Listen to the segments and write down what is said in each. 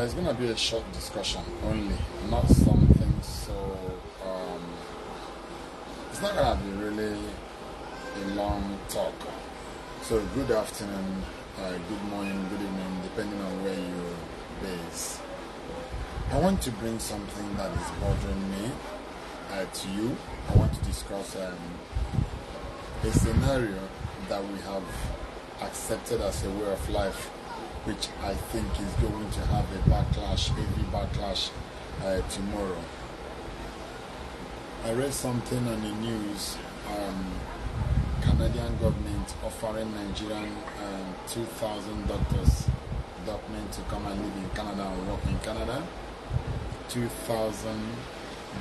It's gonna be a short discussion only, not something so. It's not gonna be really a long talk. So good afternoon, good morning, good evening, depending on where you're based. I want to bring something that is bothering me to you. I want to discuss a scenario that we have accepted as a way of life, which I think is going to have a backlash, heavy backlash tomorrow. I read something on the news, Canadian government offering Nigerian 2,000 doctors document to come and live in Canada and work in Canada. 2,000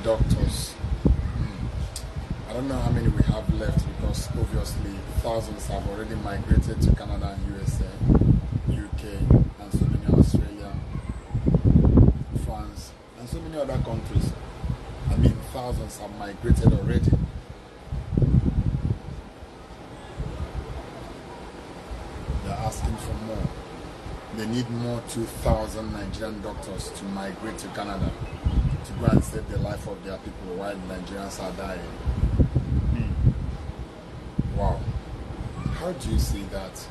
doctors. I don't know how many we have left, because obviously thousands have already migrated to Canada and USA, UK, and so many Australia, France, and so many other countries. I mean, thousands have migrated already. They're asking for more. They need more 2,000 Nigerian doctors to migrate to Canada to go and save the life of their people while Nigerians are dying. Wow. How do you see that?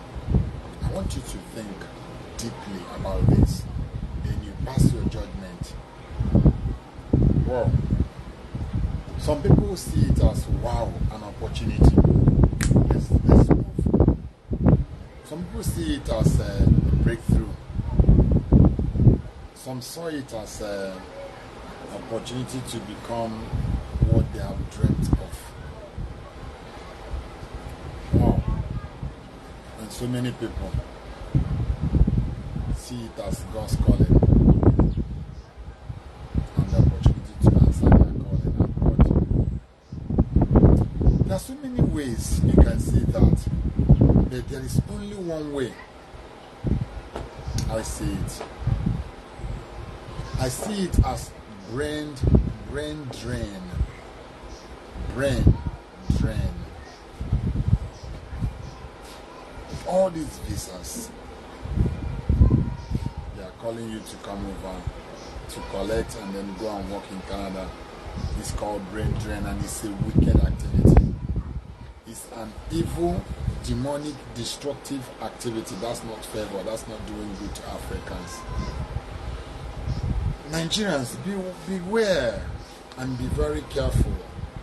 I want you to think deeply about this. Then you pass your judgment. Wow. Some people see it as, wow, an opportunity. Let's move. Some people see it as a breakthrough. Some saw it as an opportunity to become what they have dreamt of. Wow. And so many people see it as God's calling and the opportunity to answer their calling and God. There are so many ways you can see that, but there is only one way I see it. I see it as brain drain. Brain drain. All these visas, they are calling you to come over to collect and then go and work in Canada. It's called brain drain, and it's a wicked activity. It's an evil, demonic, destructive activity. That's not favor. That's not doing good to Africans. Nigerians, beware and be very careful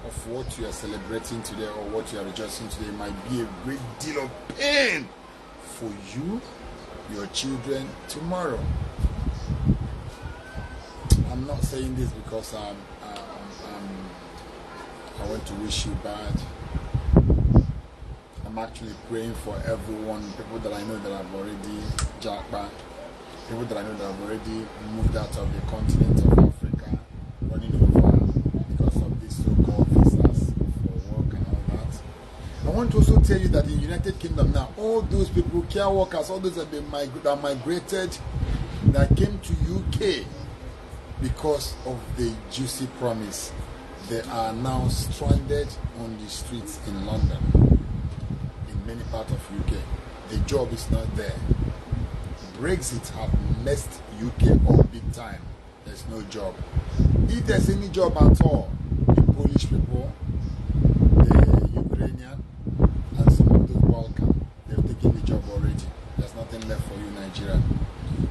of what you are celebrating today or what you are rejoicing today. It might be a great deal of pain for you, your children tomorrow. I'm not saying this because I want to wish you bad. I'm actually praying for everyone, people that I know that have already jacked back, people that I know that have already moved out of the continent of Africa, running over because of these so-called visas for work and all that. I want to also tell you that in the United Kingdom now, all those people, care workers, all those that migrated, that came to UK because of the juicy promise, they are now stranded on the streets in London, in many parts of UK. The job is not there. Brexit have messed UK up big time. There's no job. If there's any job at all, the Polish people, the Ukrainian, and some of the Balkan, they've taken the job already. There's nothing left for you, Nigeria.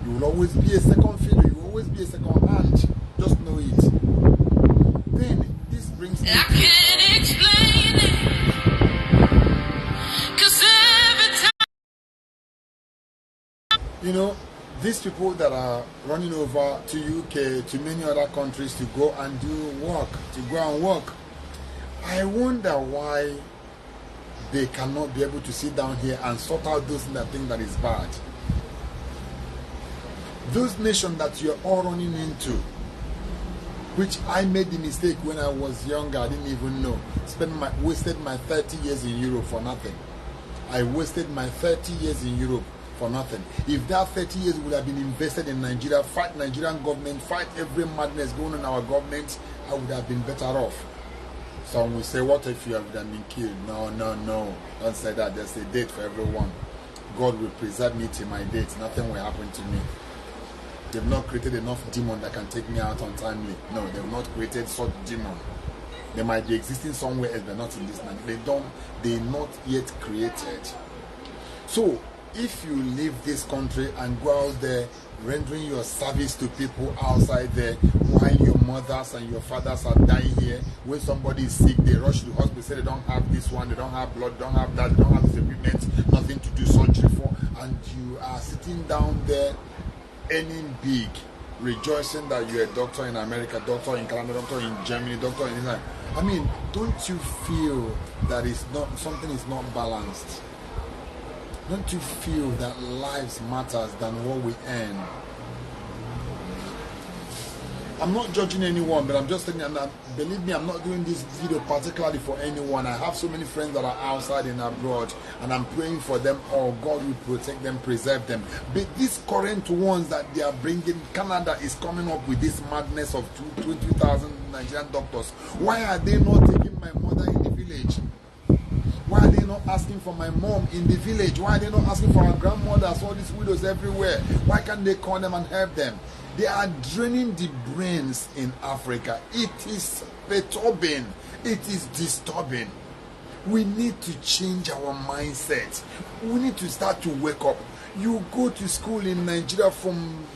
You will always be a second fiddle. You will always be a second hand. Just know it. Then this brings me. I can't explain it. 'Cause every time, you know, these people that are running over to UK, to many other countries to go and do work, to go and work, I wonder why they cannot be able to sit down here and sort out those things that think that is bad. Those nations that you're all running into, which I made the mistake when I was younger, I didn't even know. Wasted my 30 years in Europe for nothing. I wasted my 30 years in Europe for nothing. If that 30 years would have been invested in Nigeria, fight Nigerian government, fight every madness going on in our government, I would have been better off. Some will say, what if you have been killed? No. Don't say that. There's a date for everyone. God will preserve me till my date. Nothing will happen to me. They've not created enough demon that can take me out untimely. No, they've not created such demon. They might be existing somewhere else, but not in this land. They're not yet created. So, if you leave this country and go out there rendering your service to people outside there, while your mothers and your fathers are dying here, when somebody is sick, they rush to the hospital, say they don't have this one, they don't have blood, they don't have that, they don't have this equipment, nothing to do surgery for, and you are sitting down there earning big, rejoicing that you're a doctor in America, doctor in Canada, doctor in Germany, doctor in Israel. I mean, don't you feel that something is not balanced? Don't you feel that lives matters than what we earn? I'm not judging anyone, but I'm just saying, and believe me, I'm not doing this video particularly for anyone. I have so many friends that are outside and abroad, and I'm praying for them. Oh, God will protect them, preserve them. But these current ones that they are bringing, Canada is coming up with this madness of 20,000 Nigerian doctors. Why are they not taking my mother in the village? Why are they not asking for my mom in the village? Why are they not asking for our grandmothers, all these widows everywhere? Why can't they call them and help them? They are draining the brains in Africa. It is perturbing. It is disturbing. We need to change our mindset. We need to start to wake up. You go to school in Nigeria from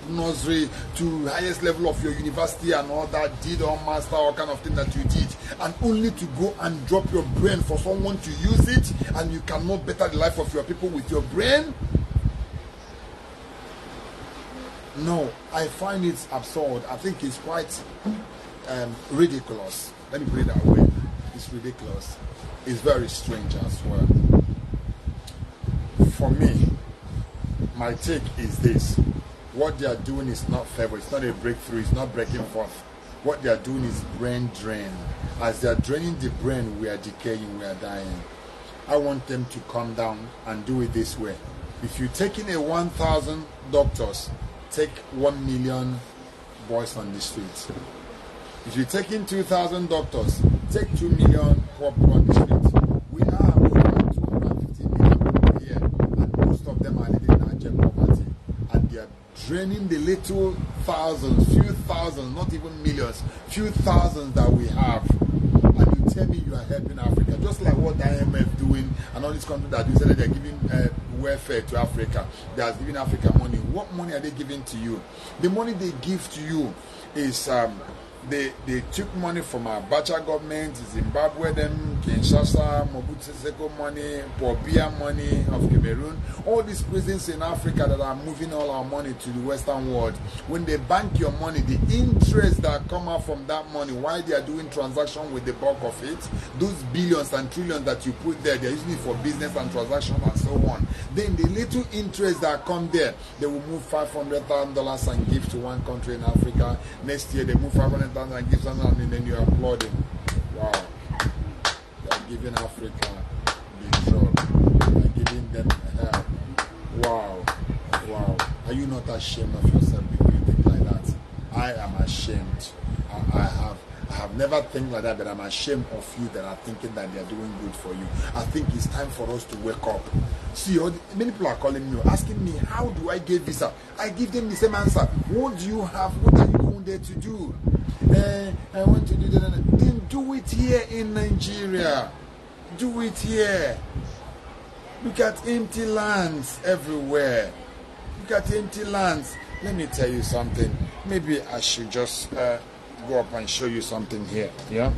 nursery to highest level of your university and all that, did all master, all kind of thing that you did, and only to go and drop your brain for someone to use it, and you cannot better the life of your people with your brain. No, I find it absurd. I think it's quite ridiculous. Let me put it that way. It's ridiculous. It's very strange as well. For me, my take is this. What they are doing is not favor. It's not a breakthrough. It's not breaking forth. What they are doing is brain drain. As they are draining the brain, we are decaying, we are dying. I want them to come down and do it this way. If you're taking a 1,000 doctors, take 1 million boys on the streets. If you're taking 2,000 doctors, take 2 million poor people on the streets. We are over 250 million people here, and most of them are living in abject poverty. And they are draining the little thousands, few thousands, not even millions, few thousands that we have. And you tell me you are helping Africa, just like what the IMF doing and all these countries that you said that they're giving welfare to Africa. They are giving Africa money. What money are they giving to you? The money they give to you is they took money from our Abacha government, Zimbabwe, them, Kinshasa, Mobutu Seko money, Pobia money of Cameroon, all these prisons in Africa that are moving all our money to the Western world. When they bank your money, the interest that come out from that money, while they are doing transaction with the bulk of it, those billions and trillions that you put there, they're using it for business and transaction and so on. Then the little interest that come there, they will move $500,000 and give to one country in Africa. Next year, they move $500,000 and give something, and then you're applauding. Wow. They're giving Africa the drug. They're giving them help. Wow. Wow. Are you not ashamed of yourself because you think like that? I am ashamed. I have never think like that, but I'm ashamed of you that are thinking that they are doing good for you. I think it's time for us to wake up. See, many people are calling me, asking me, how do I get visa? I give them the same answer. What do you have? What are you going there to do? I want to do that. Then do it here in Nigeria. Do it here. Look at empty lands everywhere. Look at empty lands. Let me tell you something. Maybe I should just go up and show you something here. Yeah.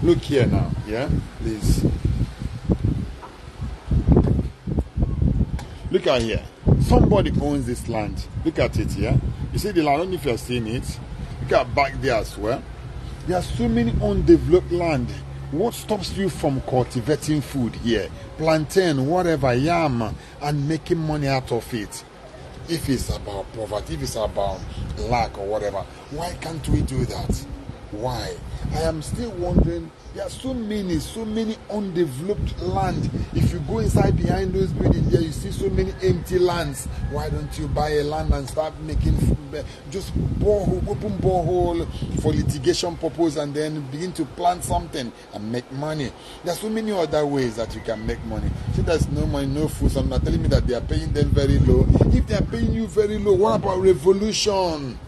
Look here now. Yeah. Please. Look at here. Somebody owns this land. Look at it. Yeah. You see the land. I don't know if you're seeing it. Look at back there as well. There are so many undeveloped land. What stops you from cultivating food here? Plantain, whatever, yam, and making money out of it. If it's about poverty, if it's about lack or whatever, why can't we do that? Why? I am still wondering, there are so many undeveloped land. If you go inside behind those buildings there, you see so many empty lands. Why don't you buy a land and start making just open borehole for litigation purpose, and then begin to plant something and make money? There are so many other ways that you can make money. See, there's no money, no food. Some are telling me that they are paying them very low. If they are paying you very low, what about revolution?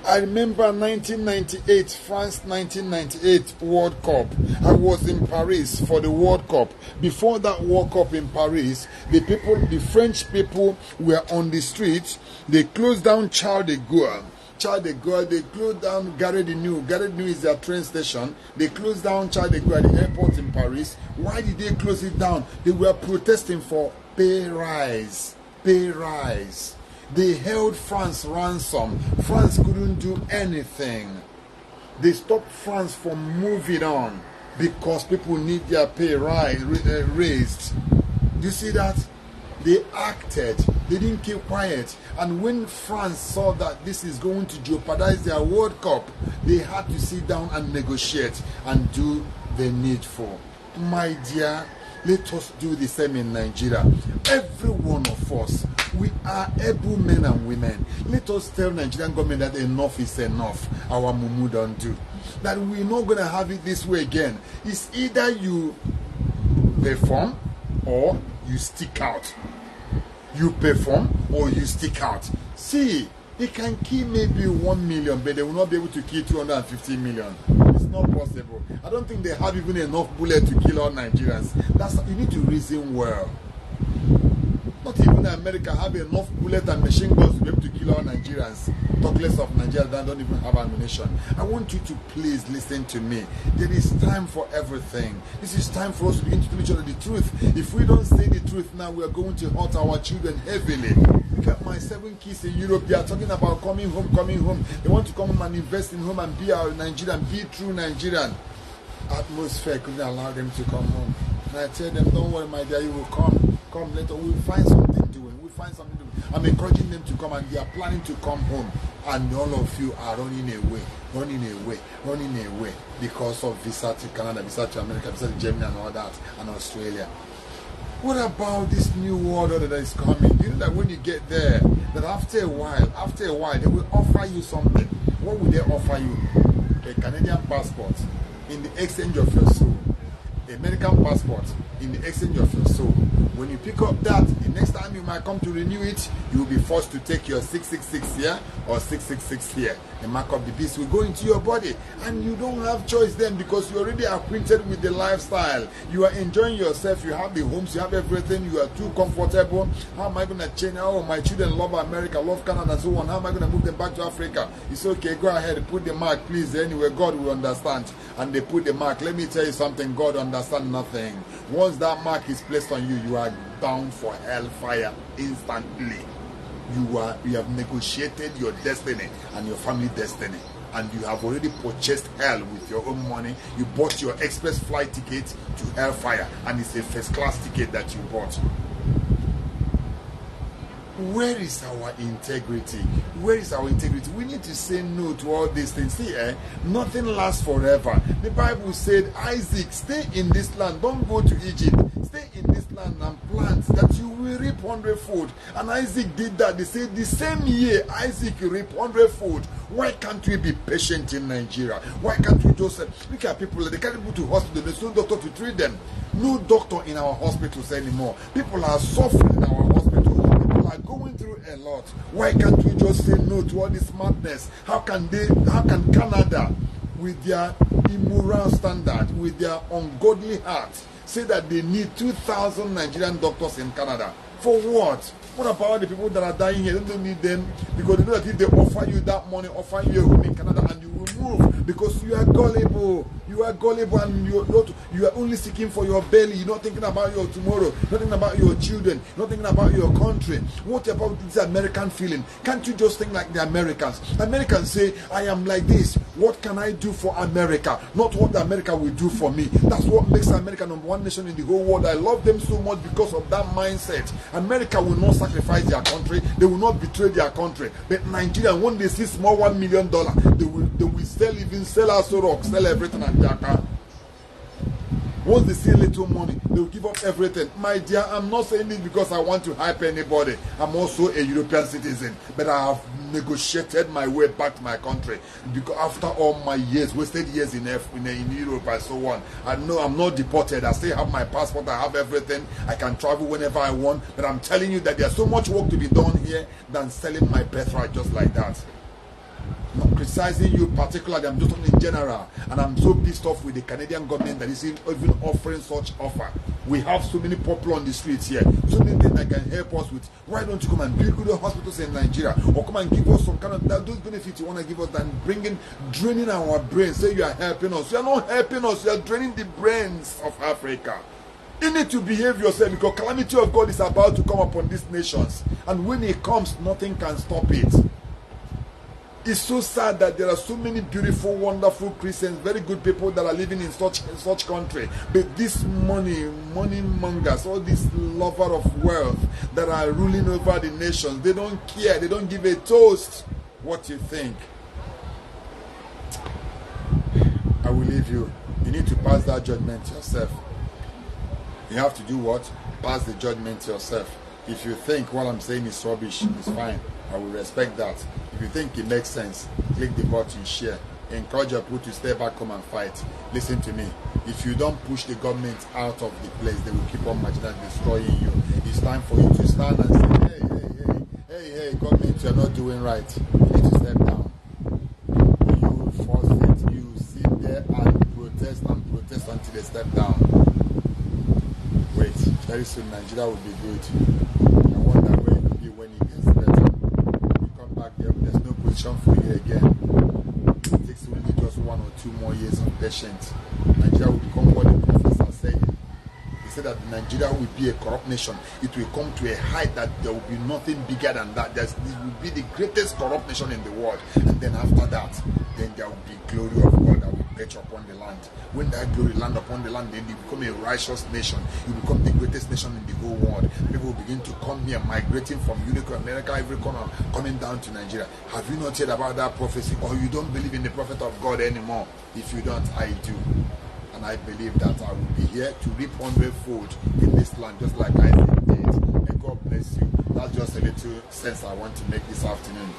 I remember 1998, France 1998 World Cup. I was in Paris for the World Cup. Before that World Cup in Paris, the French people were on the streets. They closed down Charles de Gaulle. They closed down Gare de Nuit. Gare de Nuit is their train station. They closed down Charles de Gaulle at the airport in Paris. Why did they close it down? They were protesting for pay rise. Pay rise. They held France ransom. France couldn't do anything. They stopped France from moving on because people need their pay raised. Do you see that? They acted. They didn't keep quiet. And when France saw that this is going to jeopardize their World Cup, they had to sit down and negotiate and do the needful. My dear, let us do the same in Nigeria. Every one of us, we are able men and women. Let us tell Nigerian government that enough is enough. Our mumu don't do. That we're not going to have it this way again. It's either you perform or you stick out. You perform or you stick out. See, they can kill maybe 1 million, but they will not be able to kill 250 million. It's not possible. I don't think they have even enough bullets to kill all Nigerians. You need to reason well. Not even America have enough bullets and machine guns to be able to kill all Nigerians. Talk less of Nigerians that don't even have ammunition. I want you to please listen to me. There is time for everything. This is time for us to begin to tell each other the truth. If we don't say the truth now, we are going to hurt our children heavily. Look at my 7 kids in Europe. They are talking about coming home. They want to come home and invest in home and be a Nigerian, be true Nigerian. Atmosphere couldn't allow them to come home. And I tell them, don't worry, my dear, you will come. Come later, we'll find something doing. I'm encouraging them to come, and they are planning to come home. And all of you are running away because of visa to Canada, visa to America, visa to Germany and all that, and Australia. What about this new world order that is coming? You know that when you get there, that after a while, they will offer you something. What will they offer you? A Canadian passport in the exchange of your soul. American passport in the exchange of your soul. When you pick up that, the next time you might come to renew it, you will be forced to take your 666 here or 666 here. The mark of the beast will go into your body, and you don't have choice then, because you're already acquainted with the lifestyle. You are enjoying yourself. You have the homes, you have everything. You are too comfortable. How am I going to change? Oh, my children love America, love Canada, and so on. How am I going to move them back to Africa? It's okay. Go ahead, put the mark, please. Anyway, God will understand. And they put the mark. Let me tell you something. God understands nothing. Once that mark is placed on you, you are bound for hellfire instantly. You have negotiated your destiny and your family destiny, and you have already purchased hell with your own money. You bought your express flight ticket to hellfire, and it's a first class ticket that you bought. Where is our integrity? Where is our integrity? We need to say no to all these things. See, nothing lasts forever. The Bible said, Isaac, stay in this land. Don't go to Egypt. Stay in this land and plant, that you will reap 100-fold. And Isaac did that. They said the same year, Isaac reaped 100-fold. Why can't we be patient in Nigeria? Why can't we just look at people? They can't go to hospital. There's no doctor to treat them. No doctor in our hospitals anymore. People are suffering in our hospitals. Are going through a lot. Why can't we just say no to all this madness? How can Canada, with their immoral standard, with their ungodly heart, say that they need 2,000 Nigerian doctors in Canada? For what? What about the people that are dying here? They don't need them, because they know that if they offer you that money, offer you a home in Canada, and you will move, because you are gullible. You are gullible, and you are only seeking for your belly. You're not thinking about your tomorrow. You're not thinking about your children. You're not thinking about your country. What about this American feeling? Can't you just think like the Americans? Americans say, I am like this. What can I do for America? Not what America will do for me. That's what makes America number one nation in the whole world. I love them so much because of that mindset. America will not sacrifice their country. They will not betray their country. But Nigeria, when they see small $1 million, they will sell Aso Rock, sell everything and Jaka. Once they see little money, they'll give up everything. My dear, I'm not saying this because I want to hype anybody. I'm also a European citizen, but I have negotiated my way back to my country. Because after all my years, wasted years in Europe and so on, I know I'm not deported. I still have my passport. I have everything. I can travel whenever I want. But I'm telling you that there's so much work to be done here than selling my birthright just like that. I'm not criticizing you particularly, I'm just talking in general, and I'm so pissed off with the Canadian government that is even offering such offer. We have so many people on the streets here, so many things that can help us with. Why don't you come and build good hospitals in Nigeria, or come and give us some kind of those benefits you want to give us than draining our brains? Say you are helping us. You are not helping us, you are draining the brains of Africa. You need to behave yourself, because calamity of God is about to come upon these nations, and when it comes, nothing can stop it. It's so sad that there are so many beautiful, wonderful Christians, very good people that are living in such country. But this money mongers, all these lovers of wealth that are ruling over the nations, they don't care. They don't give a toast. What you think? I will leave you. You need to pass that judgment yourself. You have to do what? Pass the judgment yourself. If you think what I'm saying is rubbish, it's fine. I will respect that. If you think it makes sense, click the button, share. Encourage your people to stay back home and fight. Listen to me. If you don't push the government out of the place, they will keep on marginally destroying you. It's time for you to stand and say, hey, government, you're not doing right. You need to step down. You force it. You sit there and protest until they step down. Wait, very soon Nigeria will be good. I wonder where it will be when it gets better. You come back there, there's no position for you again. It takes only just 1 or 2 more years of patience. Nigeria will become what the prophets are saying. They say that Nigeria will be a corrupt nation. It will come to a height that there will be nothing bigger than that. This will be the greatest corrupt nation in the world. And then after that, then there will be glory of God that will perch upon the land. When that glory land upon the land, then you become a righteous nation. You become the greatest nation in the whole world. People will begin to come here, migrating from Europe, America, every corner, coming down to Nigeria. Have you not heard about that prophecy? Or you don't believe in the prophet of God anymore? If you don't, I do. And I believe that I will be here to reap 100-fold in this land, just like Isaac did. May God bless you. That's just a little sense I want to make this afternoon.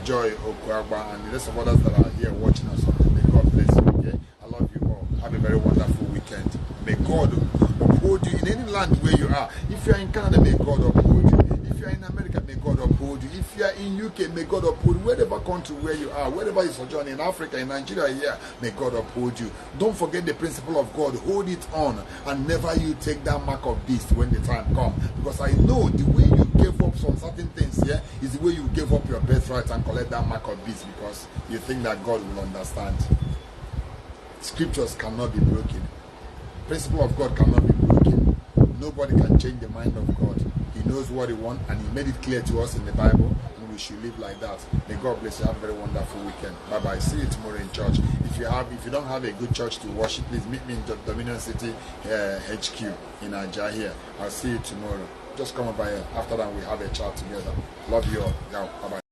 Joy Okwagba and the rest of others that are here watching us. May God bless you. Okay, I love you all. Have a very wonderful weekend. May God uphold you in any land where you are. If you are in Canada, may God uphold you. If you are in America, may God uphold you. If you are in UK, may God uphold you. Wherever country where you are, wherever you sojourn, in Africa, in Nigeria, here, may God uphold you. Don't forget the principle of God. Hold it on, and never you take that mark of beast when the time comes. Because I know the way you gave up some certain things here is the way you gave up your birthright and collect that mark of beast, because you think that God will understand. Scriptures cannot be broken. Principle of God cannot be broken. Nobody can change the mind of God. He knows what he wants, and he made it clear to us in the Bible, and we should live like that. May God bless you. Have a very wonderful weekend. Bye bye. See you tomorrow in church. If you don't have a good church to worship, please meet me in Dominion City HQ in Ajah here. I'll see you tomorrow. Just come over here. After that, we have a chat together. Love you all. Bye bye.